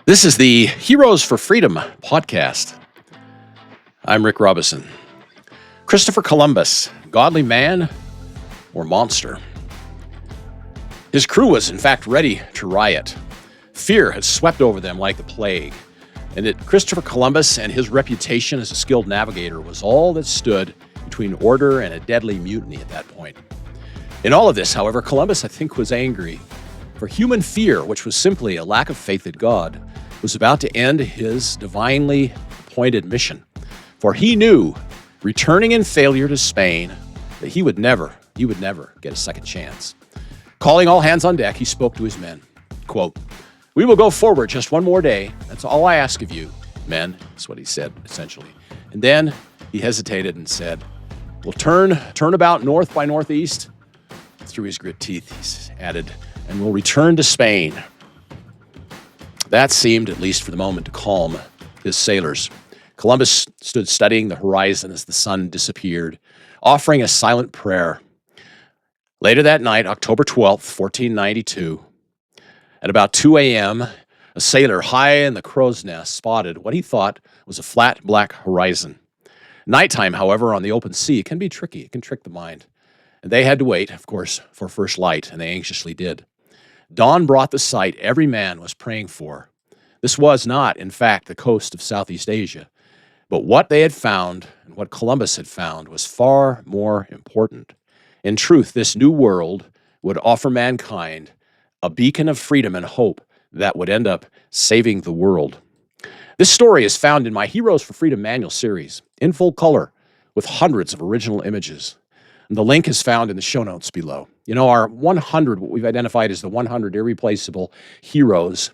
This is the Heroes for Freedom podcast. I'm Rick Robison. Christopher Columbus, godly man or monster? His crew was, in fact, ready to riot. Fear had swept over them like the plague, and that Christopher Columbus and his reputation as a skilled navigator was all that stood between order and a deadly mutiny at that point. In all of this, however, Columbus, I think, was angry. For human fear, which was simply a lack of faith that God was about to end his divinely appointed mission. For he knew, returning in failure to Spain, that he would never get a second chance. Calling all hands on deck, he spoke to his men. Quote, "We will go forward just one more day. That's all I ask of you, men." That's what he said, essentially. And then he hesitated and said, "We'll turn about north by northeast." Through his grit teeth, he added, "And we'll return to Spain." That seemed, at least for the moment, to calm his sailors. Columbus stood studying the horizon as the sun disappeared, offering a silent prayer. Later that night, October 12th, 1492, at about 2 a.m., a sailor high in the crow's nest spotted what he thought was a flat black horizon. Nighttime, however, on the open sea can be tricky. It can trick the mind. And they had to wait, of course, for first light, and they anxiously did. Dawn brought the sight every man was praying for. This was not, in fact, the coast of Southeast Asia, but what they had found and what Columbus had found was far more important. In truth, this new world would offer mankind a beacon of freedom and hope that would end up saving the world. This story is found in my Heroes for Freedom manual series, in full color, with hundreds of original images. And the link is found in the show notes below. You know, our 100, what we've identified as the 100 irreplaceable heroes,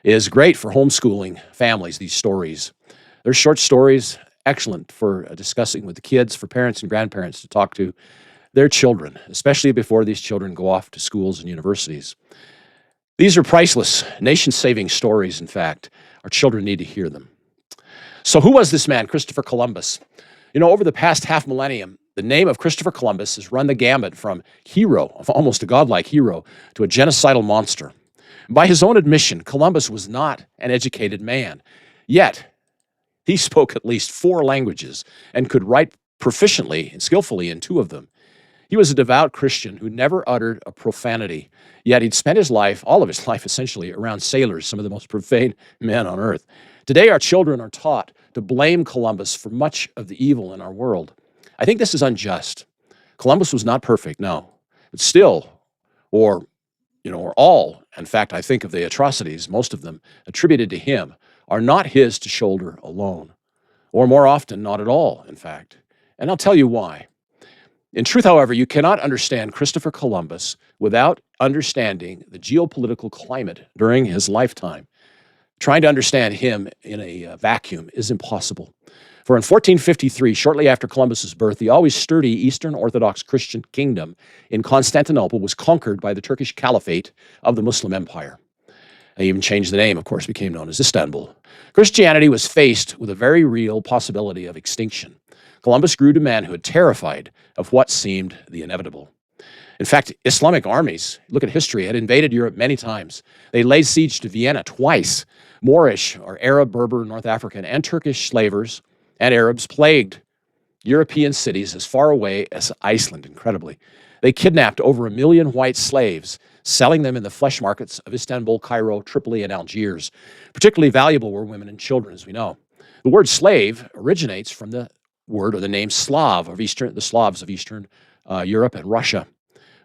is great for homeschooling families, these stories. They're short stories, excellent for discussing with the kids, for parents and grandparents to talk to their children, especially before these children go off to schools and universities. These are priceless, nation-saving stories, in fact. Our children need to hear them. So who was this man, Christopher Columbus? You know, over the past half-millennium, the name of Christopher Columbus has run the gambit from hero, almost a godlike hero, to a genocidal monster. By his own admission, Columbus was not an educated man. Yet, he spoke at least 4 languages and could write proficiently and skillfully in 2 of them. He was a devout Christian who never uttered a profanity, yet he'd spent his life, all of his life essentially, around sailors, some of the most profane men on earth. Today, our children are taught to blame Columbus for much of the evil in our world. I think this is unjust. Columbus was not perfect, no. But still, or all, in fact, I think of the atrocities, most of them attributed to him, are not his to shoulder alone. Or more often, not at all, in fact. And I'll tell you why. In truth, however, you cannot understand Christopher Columbus without understanding the geopolitical climate during his lifetime. Trying to understand him in a vacuum is impossible. For in 1453, shortly after Columbus's birth, the always sturdy Eastern Orthodox Christian kingdom in Constantinople was conquered by the Turkish Caliphate of the Muslim Empire. They even changed the name, of course, became known as Istanbul. Christianity was faced with a very real possibility of extinction. Columbus grew to manhood terrified of what seemed the inevitable. In fact, Islamic armies, look at history, had invaded Europe many times. They laid siege to Vienna twice. Moorish, or Arab, Berber, North African, and Turkish slavers and Arabs plagued European cities as far away as Iceland, incredibly. They kidnapped over 1 million white slaves, selling them in the flesh markets of Istanbul, Cairo, Tripoli, and Algiers. Particularly valuable were women and children, as we know. The word slave originates from the word or the name Slav, the Slavs of Eastern Europe and Russia.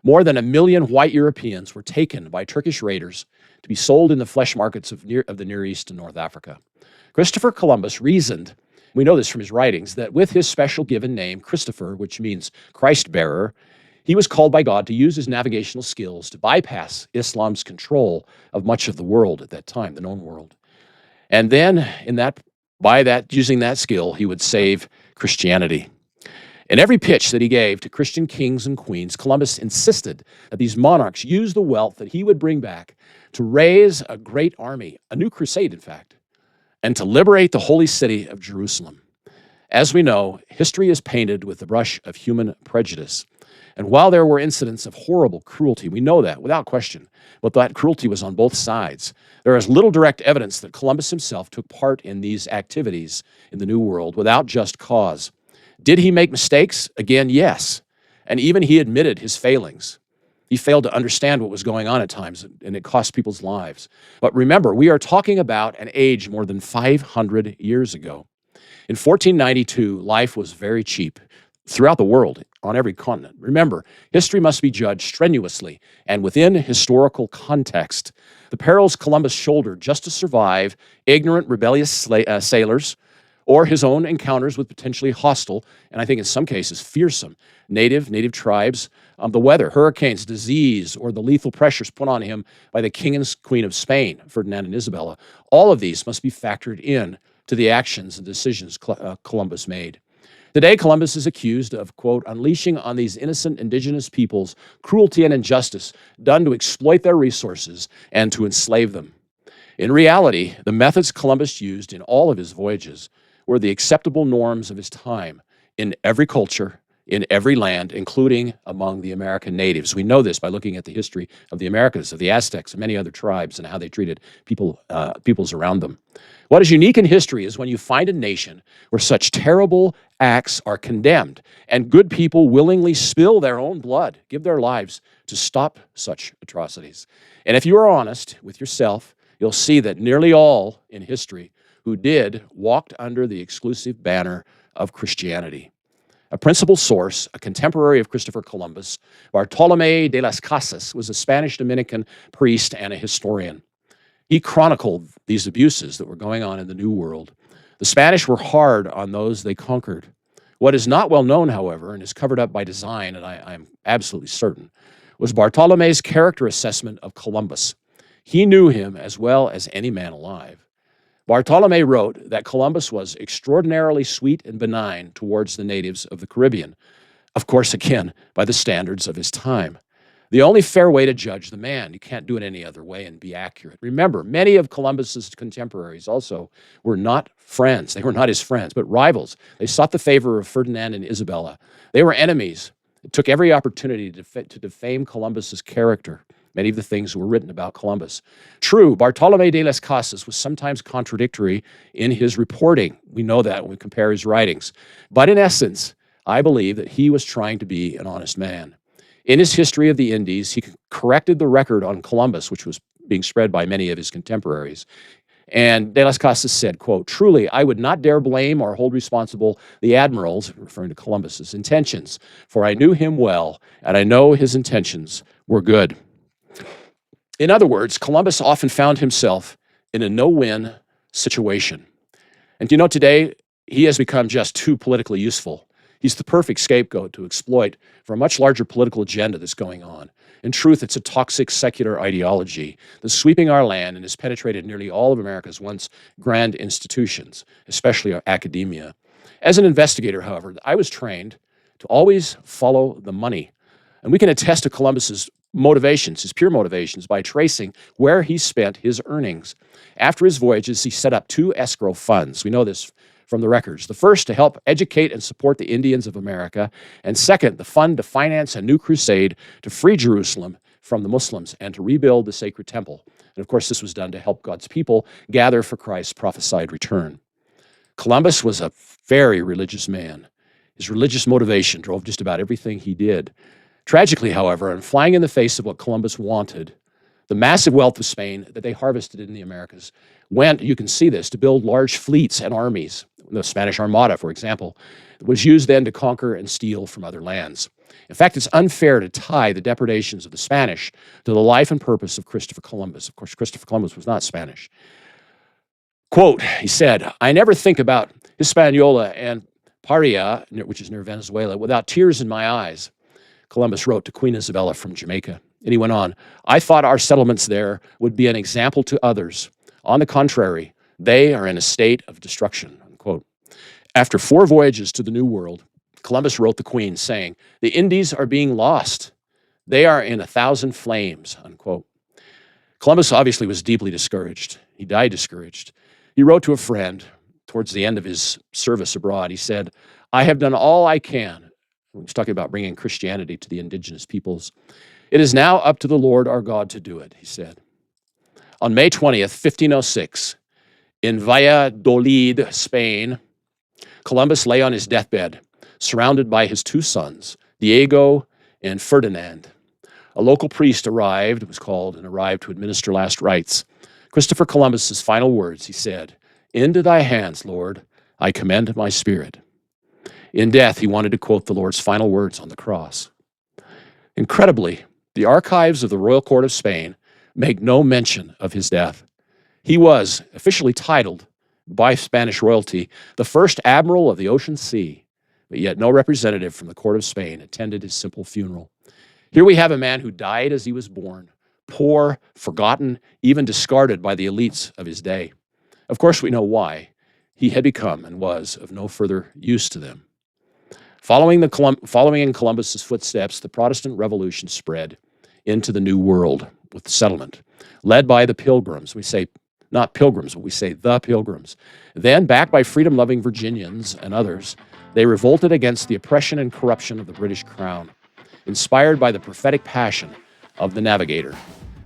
More than 1 million white Europeans were taken by Turkish raiders to be sold in the flesh markets of the Near East and North Africa. Christopher Columbus reasoned, we know this from his writings, that with his special given name, Christopher, which means Christ-bearer, he was called by God to use his navigational skills to bypass Islam's control of much of the world at that time, the known world. And then, using that skill, he would save Christianity. In every pitch that he gave to Christian kings and queens, Columbus insisted that these monarchs use the wealth that he would bring back to raise a great army, a new crusade, in fact, and to liberate the holy city of Jerusalem. As we know, history is painted with the brush of human prejudice. And while there were incidents of horrible cruelty, we know that without question, but that cruelty was on both sides. There is little direct evidence that Columbus himself took part in these activities in the New World without just cause. Did he make mistakes? Again, yes. And even he admitted his failings. He failed to understand what was going on at times, and it cost people's lives. But remember, we are talking about an age more than 500 years ago. In 1492, life was very cheap throughout the world, on every continent. Remember, history must be judged strenuously and within historical context. The perils Columbus shouldered just to survive ignorant, rebellious sailors, or his own encounters with potentially hostile, and I think in some cases fearsome, native tribes, the weather, hurricanes, disease, or the lethal pressures put on him by the King and Queen of Spain, Ferdinand and Isabella. All of these must be factored in to the actions and decisions Columbus made. Today, Columbus is accused of, quote, unleashing on these innocent indigenous peoples cruelty and injustice done to exploit their resources and to enslave them. In reality, the methods Columbus used in all of his voyages were the acceptable norms of his time in every culture, in every land, including among the American natives. We know this by looking at the history of the Americas, of the Aztecs, and many other tribes, and how they treated peoples around them. What is unique in history is when you find a nation where such terrible acts are condemned, and good people willingly spill their own blood, give their lives to stop such atrocities. And if you are honest with yourself, you'll see that nearly all in history who did walked under the exclusive banner of Christianity. A principal source, a contemporary of Christopher Columbus, Bartolome de las Casas, was a Spanish Dominican priest and a historian. He chronicled these abuses that were going on in the New World. The Spanish were hard on those they conquered. What is not well known, however, and is covered up by design, and I'm absolutely certain, was Bartolome's character assessment of Columbus. He knew him as well as any man alive. Bartolome wrote that Columbus was extraordinarily sweet and benign towards the natives of the Caribbean, of course, again, by the standards of his time. The only fair way to judge the man. You can't do it any other way and be accurate. Remember, many of Columbus's contemporaries also were not friends. They were not his friends, but rivals. They sought the favor of Ferdinand and Isabella. They were enemies. It took every opportunity to defame Columbus's character. Many of the things were written about Columbus. True, Bartolome de las Casas was sometimes contradictory in his reporting. We know that when we compare his writings. But in essence, I believe that he was trying to be an honest man. In his History of the Indies, he corrected the record on Columbus, which was being spread by many of his contemporaries. And de las Casas said, quote, truly, I would not dare blame or hold responsible the admiral's, referring to Columbus's, intentions, for I knew him well, and I know his intentions were good. In other words, Columbus often found himself in a no-win situation. And you know, today, he has become just too politically useful. He's the perfect scapegoat to exploit for a much larger political agenda that's going on. In truth, it's a toxic secular ideology that's sweeping our land and has penetrated nearly all of America's once grand institutions, especially our academia. As an investigator, however, I was trained to always follow the money. And we can attest to Columbus's motivations, his pure motivations, by tracing where he spent his earnings. After his voyages, he set up 2 escrow funds. We know this from the records. The first, to help educate and support the Indians of America, and second, the fund to finance a new crusade to free Jerusalem from the Muslims and to rebuild the sacred temple. And of course, this was done to help God's people gather for Christ's prophesied return. Columbus was a very religious man. His religious motivation drove just about everything he did. Tragically, however, and flying in the face of what Columbus wanted, the massive wealth of Spain that they harvested in the Americas went, you can see this, to build large fleets and armies. The Spanish Armada, for example, was used then to conquer and steal from other lands. In fact, it's unfair to tie the depredations of the Spanish to the life and purpose of Christopher Columbus. Of course, Christopher Columbus was not Spanish. Quote, he said, I never think about Hispaniola and Paria, which is near Venezuela, without tears in my eyes. Columbus wrote to Queen Isabella from Jamaica. And he went on, I thought our settlements there would be an example to others. On the contrary, they are in a state of destruction, unquote. After 4 voyages to the New World, Columbus wrote the Queen saying, the Indies are being lost. They are in 1,000 flames, unquote. Columbus obviously was deeply discouraged. He died discouraged. He wrote to a friend towards the end of his service abroad. He said, I have done all I can He's talking about bringing Christianity to the indigenous peoples. "It is now up to the Lord our God to do it," he said. On May 20th, 1506, in Valladolid, Spain, Columbus lay on his deathbed, surrounded by his two sons, Diego and Ferdinand. A local priest arrived to administer last rites. Christopher Columbus's final words, he said, "Into thy hands, Lord, I commend my spirit." In death, he wanted to quote the Lord's final words on the cross. Incredibly, the archives of the Royal Court of Spain make no mention of his death. He was officially titled by Spanish royalty the first admiral of the ocean sea, but yet no representative from the court of Spain attended his simple funeral. Here we have a man who died as he was born, poor, forgotten, even discarded by the elites of his day. Of course, we know why. He had become and was of no further use to them. Following in Columbus's footsteps, the Protestant Revolution spread into the New World with settlement, led by the Pilgrims. We say not pilgrims, but we say the Pilgrims. Then, backed by freedom-loving Virginians and others, they revolted against the oppression and corruption of the British Crown. Inspired by the prophetic passion of the Navigator,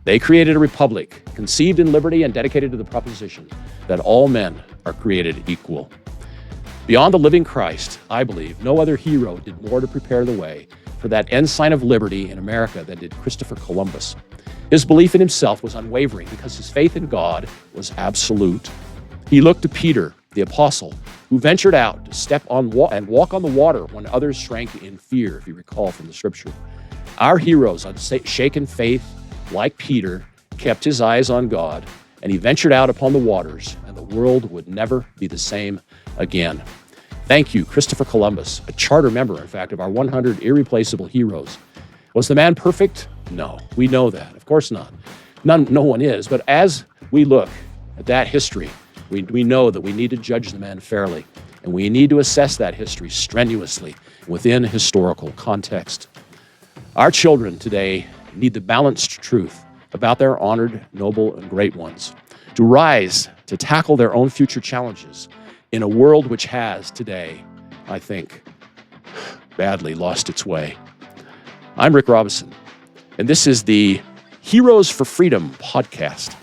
they created a republic conceived in liberty and dedicated to the proposition that all men are created equal. Beyond the living Christ, I believe, no other hero did more to prepare the way for that ensign of liberty in America than did Christopher Columbus. His belief in himself was unwavering because his faith in God was absolute. He looked to Peter, the apostle, who ventured out to step on and walk on the water when others shrank in fear, if you recall from the scripture. Our heroes of shaken faith, like Peter, kept his eyes on God, and he ventured out upon the waters, and the world would never be the same again. Thank you, Christopher Columbus, a charter member, in fact, of our 100 irreplaceable heroes. Was the man perfect? No, we know that. Of course not. No one is. But as we look at that history, we know that we need to judge the man fairly, and we need to assess that history strenuously within historical context. Our children today need the balanced truth about their honored, noble, and great ones to rise to tackle their own future challenges in a world which has today, I think, badly lost its way. I'm Rick Robison, and this is the Heroes for Freedom podcast.